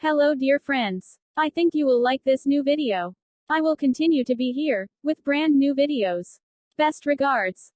Hello dear friends. I think you will like this new video. I will continue to be here, with brand new videos. Best regards.